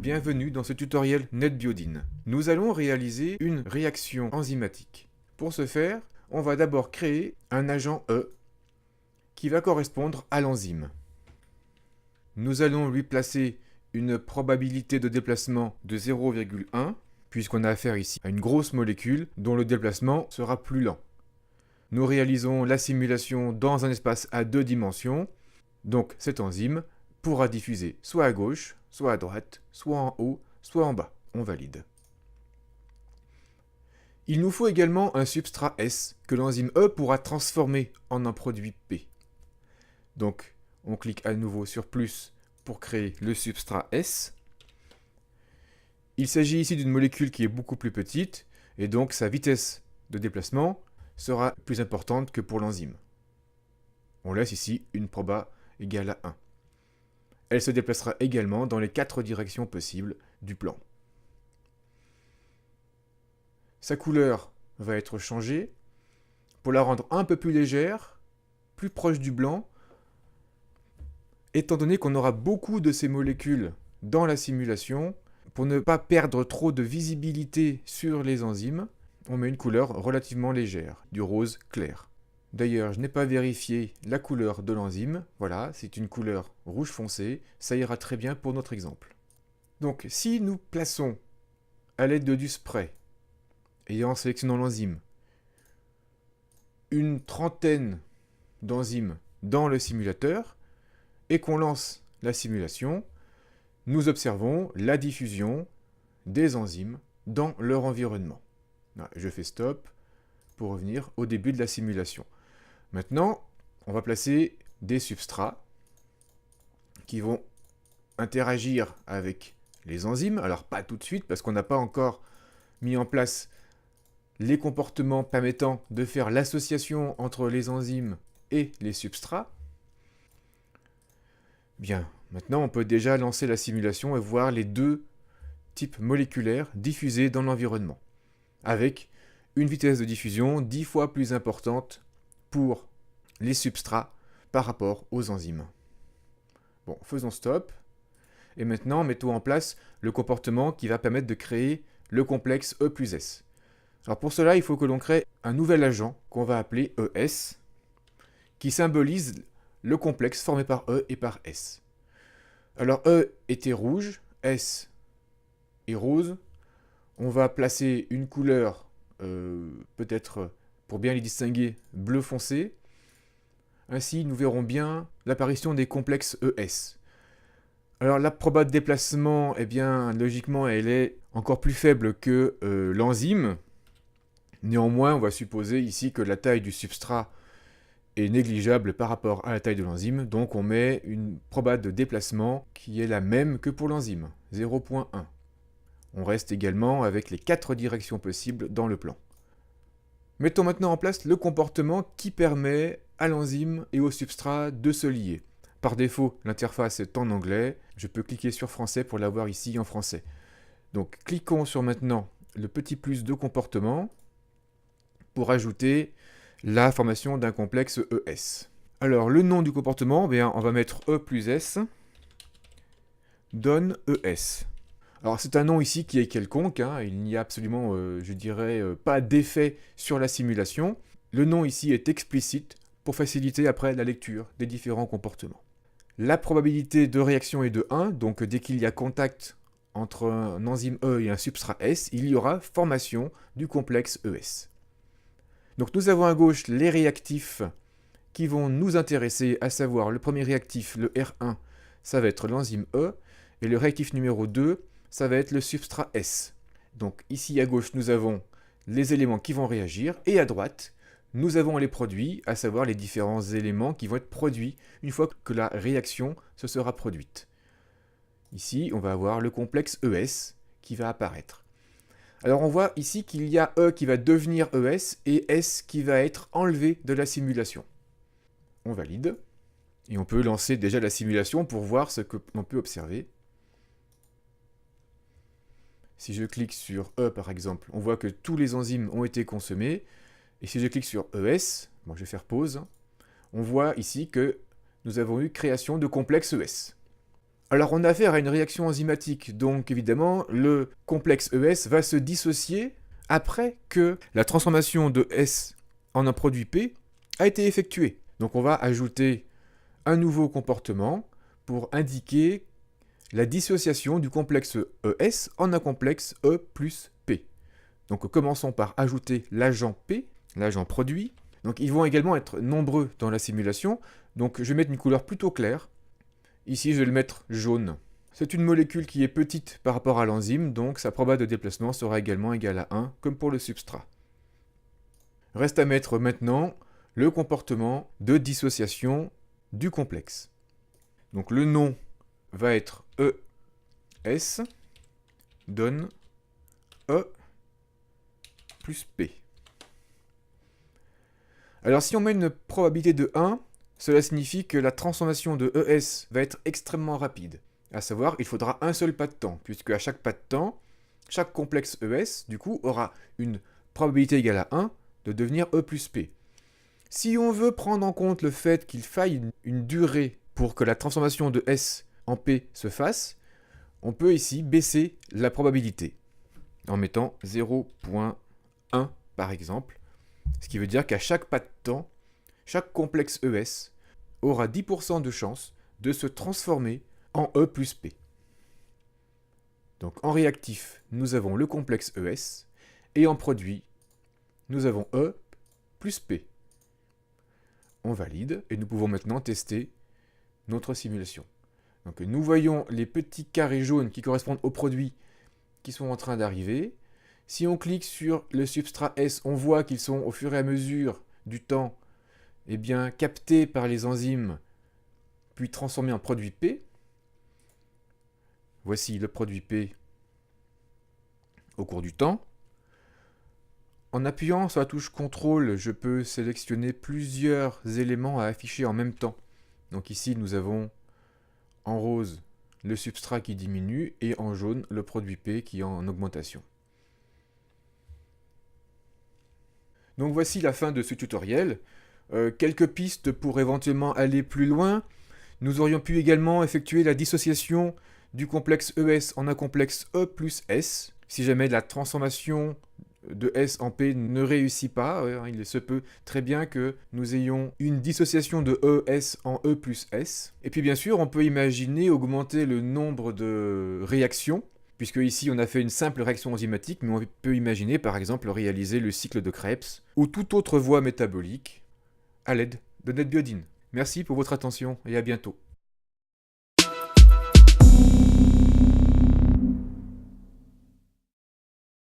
bienvenue dans ce tutoriel NetBiodine. Nous allons réaliser une réaction enzymatique. Pour ce faire, on va d'abord créer un agent E qui va correspondre à l'enzyme. Nous allons lui placer une probabilité de déplacement de 0,1 puisqu'on a affaire ici à une grosse molécule dont le déplacement sera plus lent. Nous réalisons la simulation dans un espace à 2 dimensions, donc cette enzyme pourra diffuser soit à gauche, soit à droite, soit en haut, soit en bas. On valide. Il nous faut également un substrat S que l'enzyme E pourra transformer en un produit P. Donc, on clique à nouveau sur plus pour créer le substrat S. Il s'agit ici d'une molécule qui est beaucoup plus petite et donc sa vitesse de déplacement sera plus importante que pour l'enzyme. On laisse ici une proba égale à 1. Elle se déplacera également dans les 4 directions possibles du plan. Sa couleur va être changée pour la rendre un peu plus légère, plus proche du blanc. Étant donné qu'on aura beaucoup de ces molécules dans la simulation, pour ne pas perdre trop de visibilité sur les enzymes, on met une couleur relativement légère, du rose clair. D'ailleurs, je n'ai pas vérifié la couleur de l'enzyme. Voilà, c'est une couleur rouge foncé. Ça ira très bien pour notre exemple. Donc, si nous plaçons, à l'aide du spray, et en sélectionnant l'enzyme, une trentaine d'enzymes dans le simulateur, et qu'on lance la simulation, nous observons la diffusion des enzymes dans leur environnement. Je fais stop pour revenir au début de la simulation. Maintenant, on va placer des substrats qui vont interagir avec les enzymes. Alors, pas tout de suite, parce qu'on n'a pas encore mis en place les comportements permettant de faire l'association entre les enzymes et les substrats. Bien, maintenant, on peut déjà lancer la simulation et voir les deux types moléculaires diffusés dans l'environnement, avec une vitesse de diffusion 10 fois plus importante pour les substrats par rapport aux enzymes. Bon, faisons stop. Et maintenant, mettons en place le comportement qui va permettre de créer le complexe E plus S. Alors pour cela, il faut que l'on crée un nouvel agent qu'on va appeler ES, qui symbolise le complexe formé par E et par S. Alors E était rouge, S est rose. On va placer une couleur, peut-être pour bien les distinguer, bleu foncé. Ainsi, nous verrons bien l'apparition des complexes ES. Alors, la proba de déplacement, eh bien, logiquement, elle est encore plus faible que l'enzyme. Néanmoins, on va supposer ici que la taille du substrat est négligeable par rapport à la taille de l'enzyme. Donc, on met une proba de déplacement qui est la même que pour l'enzyme, 0,1. On reste également avec les 4 directions possibles dans le plan. Mettons maintenant en place le comportement qui permet à l'enzyme et au substrat de se lier. Par défaut, l'interface est en anglais. Je peux cliquer sur français pour l'avoir ici en français. Donc, cliquons sur maintenant le petit plus de comportement pour ajouter la formation d'un complexe ES. Alors, le nom du comportement, bien, on va mettre E plus S donne ES. Alors c'est un nom ici qui est quelconque, hein. Il n'y a absolument, je dirais, pas d'effet sur la simulation. Le nom ici est explicite pour faciliter après la lecture des différents comportements. La probabilité de réaction est de 1, donc dès qu'il y a contact entre un enzyme E et un substrat S, il y aura formation du complexe ES. Donc nous avons à gauche les réactifs qui vont nous intéresser, à savoir le premier réactif, le R1, ça va être l'enzyme E, et le réactif numéro 2, ça va être le substrat S. Donc ici à gauche, nous avons les éléments qui vont réagir, et à droite, nous avons les produits, à savoir les différents éléments qui vont être produits une fois que la réaction se sera produite. Ici, on va avoir le complexe ES qui va apparaître. Alors on voit ici qu'il y a E qui va devenir ES et S qui va être enlevé de la simulation. On valide, et on peut lancer déjà la simulation pour voir ce que l'on peut observer. Si je clique sur E par exemple, on voit que tous les enzymes ont été consommés. Et si je clique sur ES, bon, je vais faire pause, on voit ici que nous avons eu création de complexe ES. Alors on a affaire à une réaction enzymatique, donc évidemment le complexe ES va se dissocier après que la transformation de S en un produit P a été effectuée. Donc on va ajouter un nouveau comportement pour indiquer la dissociation du complexe ES en un complexe E plus P. Donc commençons par ajouter l'agent P, l'agent produit. Donc ils vont également être nombreux dans la simulation, donc je vais mettre une couleur plutôt claire. Ici, je vais le mettre jaune. C'est une molécule qui est petite par rapport à l'enzyme, donc sa proba de déplacement sera également égale à 1, comme pour le substrat. Reste à mettre maintenant le comportement de dissociation du complexe. Donc le nom va être ES donne E plus P. Alors si on met une probabilité de 1, cela signifie que la transformation de ES va être extrêmement rapide. À savoir, il faudra un seul pas de temps, puisque à chaque pas de temps, chaque complexe ES, du coup, aura une probabilité égale à 1 de devenir E plus P. Si on veut prendre en compte le fait qu'il faille une durée pour que la transformation de S en P se fasse, on peut ici baisser la probabilité, en mettant 0.1 par exemple, ce qui veut dire qu'à chaque pas de temps, chaque complexe ES aura 10% de chance de se transformer en E plus P. Donc en réactif, nous avons le complexe ES, et en produit, nous avons E plus P. On valide, et nous pouvons maintenant tester notre simulation. Donc nous voyons les petits carrés jaunes qui correspondent aux produits qui sont en train d'arriver. Si on clique sur le substrat S, on voit qu'ils sont au fur et à mesure du temps captés par les enzymes, puis transformés en produit P. Voici le produit P au cours du temps. En appuyant sur la touche CTRL, je peux sélectionner plusieurs éléments à afficher en même temps. Donc ici, nous avons en rose le substrat qui diminue et en jaune le produit P qui est en augmentation. Donc voici la fin de ce tutoriel. Quelques pistes pour éventuellement aller plus loin. Nous aurions pu également effectuer la dissociation du complexe ES en un complexe E plus S. Si jamais la transformation de S en P ne réussit pas, il se peut très bien que nous ayons une dissociation de ES en E plus S. Et puis bien sûr, on peut imaginer augmenter le nombre de réactions, puisque ici on a fait une simple réaction enzymatique, mais on peut imaginer par exemple réaliser le cycle de Krebs ou toute autre voie métabolique à l'aide de NetBiodine. Merci pour votre attention et à bientôt.